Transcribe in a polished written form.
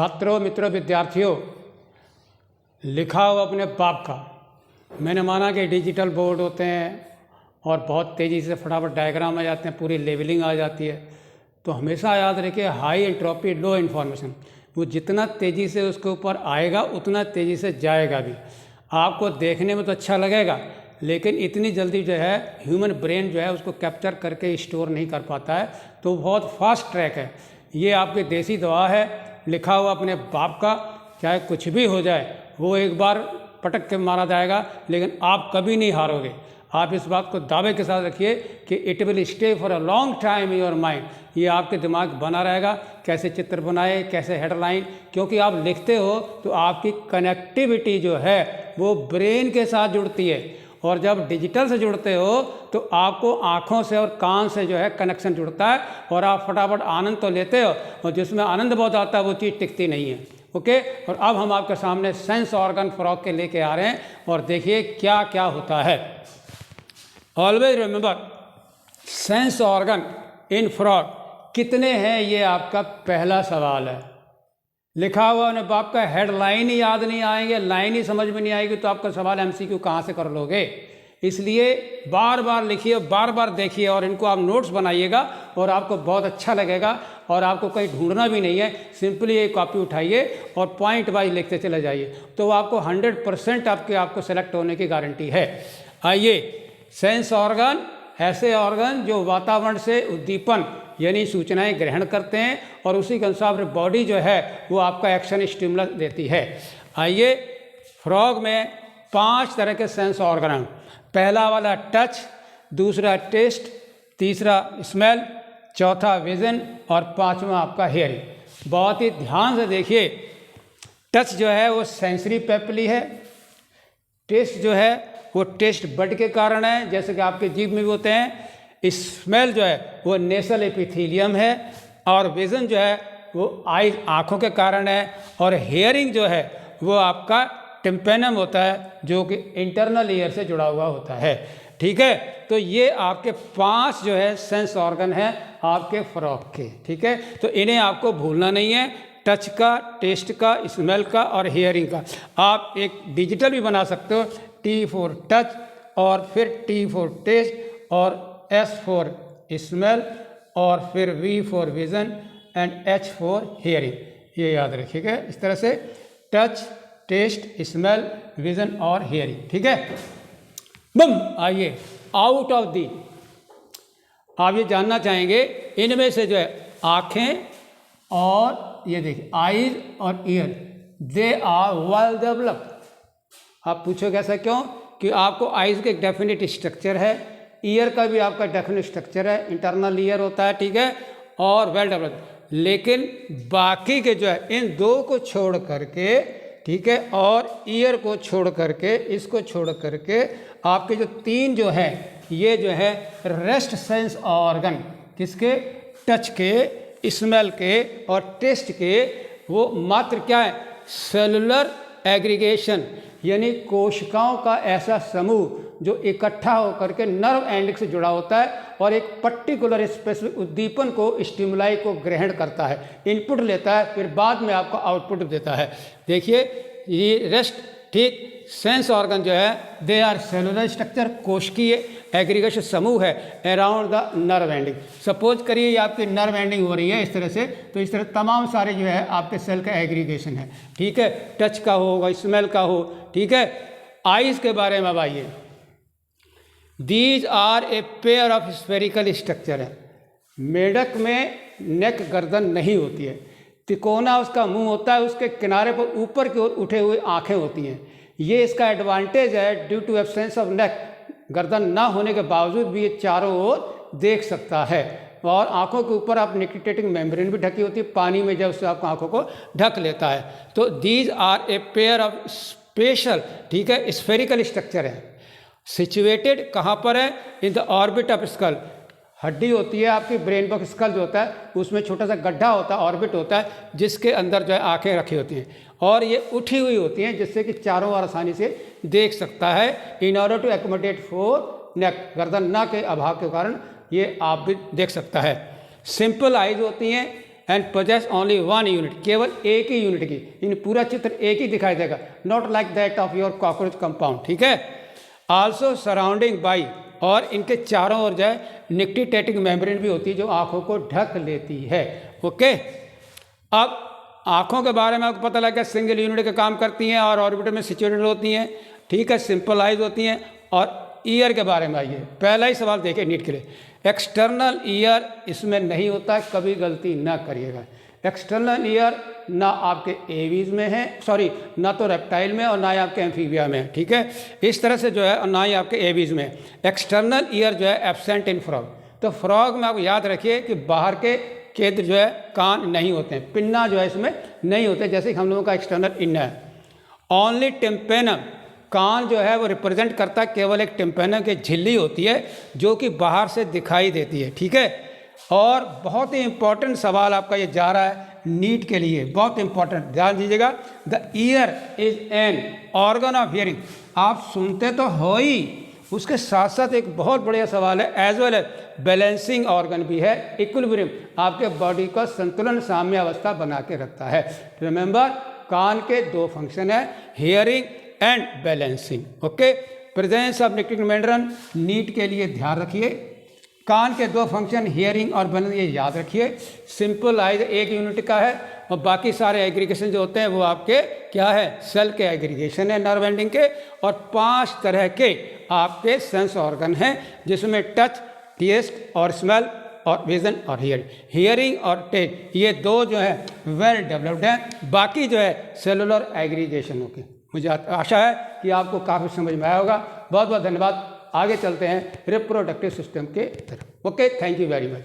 छात्रों, मित्रों, विद्यार्थियों, लिखा हुआ अपने बाप का। मैंने माना कि डिजिटल बोर्ड होते हैं और बहुत तेज़ी से फटाफट डायग्राम आ जाते हैं, पूरी लेवलिंग आ जाती है। तो हमेशा याद रखिए, हाई एंट्रोपी लो इन्फॉर्मेशन, वो जितना तेज़ी से उसके ऊपर आएगा उतना तेज़ी से जाएगा भी। आपको देखने में तो अच्छा लगेगा, लेकिन इतनी जल्दी जो है ह्यूमन ब्रेन जो है उसको कैप्चर करके स्टोर नहीं कर पाता है। तो बहुत फास्ट ट्रैक है। ये आपकी देसी दवा है, लिखा हुआ अपने बाप का। चाहे कुछ भी हो जाए, वो एक बार पटक के मारा जाएगा, लेकिन आप कभी नहीं हारोगे। आप इस बात को दावे के साथ रखिए कि it will stay for a long time in your mind. ये आपके दिमाग बना रहेगा, कैसे चित्र बनाए, कैसे हेडलाइन। क्योंकि आप लिखते हो तो आपकी कनेक्टिविटी जो है वो ब्रेन के साथ जुड़ती है, और जब डिजिटल से जुड़ते हो तो आपको आँखों से और कान से जो है कनेक्शन जुड़ता है, और आप फटाफट आनंद तो लेते हो, और जिसमें आनंद बहुत आता है वो चीज़ टिकती नहीं है। ओके। और अब हम आपके सामने सेंस ऑर्गन फ्रॉग के लेके आ रहे हैं, और देखिए क्या क्या होता है। Always remember, sense organ in frog कितने हैं, ये आपका पहला सवाल है। लिखा हुआ उन्हें बाप का हेडलाइन ही याद नहीं आएंगे, लाइन ही समझ में नहीं आएगी, तो आपका सवाल एमसीक्यू कहाँ से कर लोगे। इसलिए बार बार लिखिए, बार बार देखिए, और इनको आप नोट्स बनाइएगा, और आपको बहुत अच्छा लगेगा, और आपको कहीं ढूंढना भी नहीं है। सिंपली एक कॉपी उठाइए और पॉइंट वाइज लिखते चले जाइए, तो आपको 100% आपको सेलेक्ट होने की गारंटी है। आइए, सेंस ऑर्गन ऐसे ऑर्गन जो वातावरण से उद्दीपन यानी सूचनाएं ग्रहण करते हैं, और उसी के अनुसार बॉडी जो है वो आपका एक्शन स्टिमुलस देती है। आइए, फ्रॉग में 5 तरह के सेंस ऑर्गन हैं। पहला वाला टच, दूसरा टेस्ट, तीसरा स्मेल, चौथा विजन, और 5वां आपका हियरिंग। बहुत ही ध्यान से देखिए। टच जो है वो सेंसरी पेपली है, टेस्ट जो है वो टेस्ट बड के कारण है, जैसे कि आपके जीभ में भी होते हैं। स्मेल जो है वो नेसल एपिथेलियम है, और विजन जो है वो आई आँखों के कारण है, और हेयरिंग जो है वो आपका टिम्पेनम होता है, जो कि इंटरनल ईयर से जुड़ा हुआ होता है। ठीक है, तो ये आपके 5 जो है सेंस ऑर्गन हैं आपके फ्रॉग के। ठीक है, तो इन्हें आपको भूलना नहीं है, टच का, टेस्ट का, स्मेल का और हियरिंग का। आप एक डिजिटल भी बना सकते हो, T फॉर टच, और फिर T फॉर टेस्ट, और S फॉर स्मेल, और फिर V for vision, and H for hearing. ये याद रखिएगा इस तरह से, टच, टेस्ट, स्मेल, विजन और हियरिंग। ठीक है, बम। आइए, आउट ऑफ दी, आप ये जानना चाहेंगे इनमें से जो है आँखें और ये देखिए आईज और ear, they are well developed. आप पूछोगे ऐसा क्यों? कि आपको आईज का एक डेफिनेट स्ट्रक्चर है, ईयर का भी आपका डेफिनेट स्ट्रक्चर है, इंटरनल ईयर होता है। ठीक है, और वेल डेवलप्ड। लेकिन बाकी के जो है इन 2 को छोड़ करके, ठीक है, और ईयर को छोड़ करके, इसको छोड़ करके आपके जो 3 जो है ये जो है रेस्ट सेंस ऑर्गन, किसके? टच के, स्मेल के और टेस्ट के, वो मात्र क्या है? सेलुलर एग्रीगेशन, यानी कोशिकाओं का ऐसा समूह जो इकट्ठा होकर के नर्व एंडिंग से जुड़ा होता है, और एक पर्टिकुलर स्पेसिफिक उद्दीपन को, स्टिमुलाई को ग्रहण करता है, इनपुट लेता है, फिर बाद में आपको आउटपुट देता है। देखिए, ये रेस्ट, ठीक, सेंस ऑर्गन जो है दे आर सेलुलर स्ट्रक्चर, कोशिकीय एग्रीगेशन समूह है around the nerve ending. Suppose करिए ये आपकी नर्व एंडिंग हो रही है इस तरह से, तो इस तरह तमाम सारे जो है आपके सेल का एग्रीगेशन है। ठीक है, टच का हो, स्मेल का हो। ठीक है, आइज के बारे में अब आइए। These are a pair of spherical structure है। मेढक में नेक, गर्दन नहीं होती है, तिकोना उसका मुंह होता है, उसके किनारे पर ऊपर की ओर उठे हुए आँखें होती हैं। ये इसका एडवांटेज है, due to absence of neck, गर्दन ना होने के बावजूद भी ये चारों ओर देख सकता है, और आँखों के ऊपर आप निकोटिक मेम्ब्रेन भी ढकी होती है, पानी में जब उससे आपको आँखों को ढक लेता है। तो these are a pair of special, ठीक है, स्फेरिकल स्ट्रक्चर है। सिचुएटेड कहाँ पर है? In the orbit of skull. हड्डी होती है आपकी, ब्रेन बॉक्स स्कल जो होता है उसमें छोटा सा गड्ढा होता है, ऑर्बिट होता है, जिसके अंदर जो है आँखें रखी होती हैं, और ये उठी हुई होती हैं, जिससे कि चारों ओर आसानी से देख सकता है। In order to accommodate for neck, गर्दन ना के अभाव के कारण ये आप भी देख सकता है। सिंपल आइज होती हैं, and possess only one unit, केवल एक ही यूनिट की, इन पूरा चित्र एक ही दिखाई देगा, not like that of your cockroach compound, ठीक है। आल्सो सराउंडिंग बाई, और इनके चारों ओर जो है निक्टिटेटिंग मेम्ब्रेन भी होती है जो आँखों को ढक लेती है, ओके। अब आँखों के बारे में आपको पता लग गया, सिंगल यूनिट का काम करती हैं और ऑर्बिटर में सिचुएटेड होती हैं, ठीक है, सिंपल आइज होती हैं। और ईयर के बारे में आइए, पहला ही सवाल देखिए नीट के लिए, एक्सटर्नल ईयर इसमें नहीं होता है, कभी गलती ना करिएगा। एक्सटर्नल ईयर ना आपके एवीज में है, सॉरी, ना तो रेप्टाइल में और ना ही आपके एम्फीबिया में है, ठीक है, इस तरह से जो है, और ना ही आपके एवीज में। एक्सटर्नल ईयर जो है एब्सेंट इन फ्रॉग, तो फ्रॉग में आप याद रखिए कि बाहर के केंद्र जो है कान नहीं होते हैं, पिन्ना जो है इसमें नहीं होते, जैसे कि हम लोगों का एक्सटर्नल इन्ना है। ओनली टिम्पेनम, कान जो है वो रिप्रेजेंट करता है केवल एक टिम्पेनम की झिल्ली होती है जो कि बाहर से दिखाई देती है, ठीक है। और बहुत ही इंपॉर्टेंट सवाल आपका ये जा रहा है नीट के लिए, बहुत इंपॉर्टेंट, ध्यान दीजिएगा। The year is an organ of hearing, आप सुनते तो हो ही, उसके साथ साथ एक बहुत बढ़िया सवाल है, as well as balancing organ भी है, इक्विलिब्रियम, आपके बॉडी का संतुलन साम्य अवस्था बना के रखता है। रिमेंबर, कान के दो फंक्शन है, hearing and balancing, okay. Presence of nictitating membrane NEET के लिए ध्यान रखिए, कान के दो फंक्शन हियरिंग और बैलेंस, ये याद रखिए। सिंपल आइज एक यूनिट का है और बाकी सारे एग्रीगेशन जो होते हैं वो आपके क्या है, सेल के एग्रीगेशन है, नर्व एंडिंग के। और 5 तरह के आपके सेंस ऑर्गन हैं जिसमें टच, टेस्ट और स्मेल और विजन और हियरिंग और टेस्ट, ये दो जो है वेल डेवलप्ड हैं, बाकी जो है सेलुलर एग्रीगेशन होके। मुझे आशा है कि आपको काफ़ी समझ में आया होगा। बहुत बहुत धन्यवाद। आगे चलते हैं रिप्रोडक्टिव सिस्टम के तरफ, okay, thank you very much.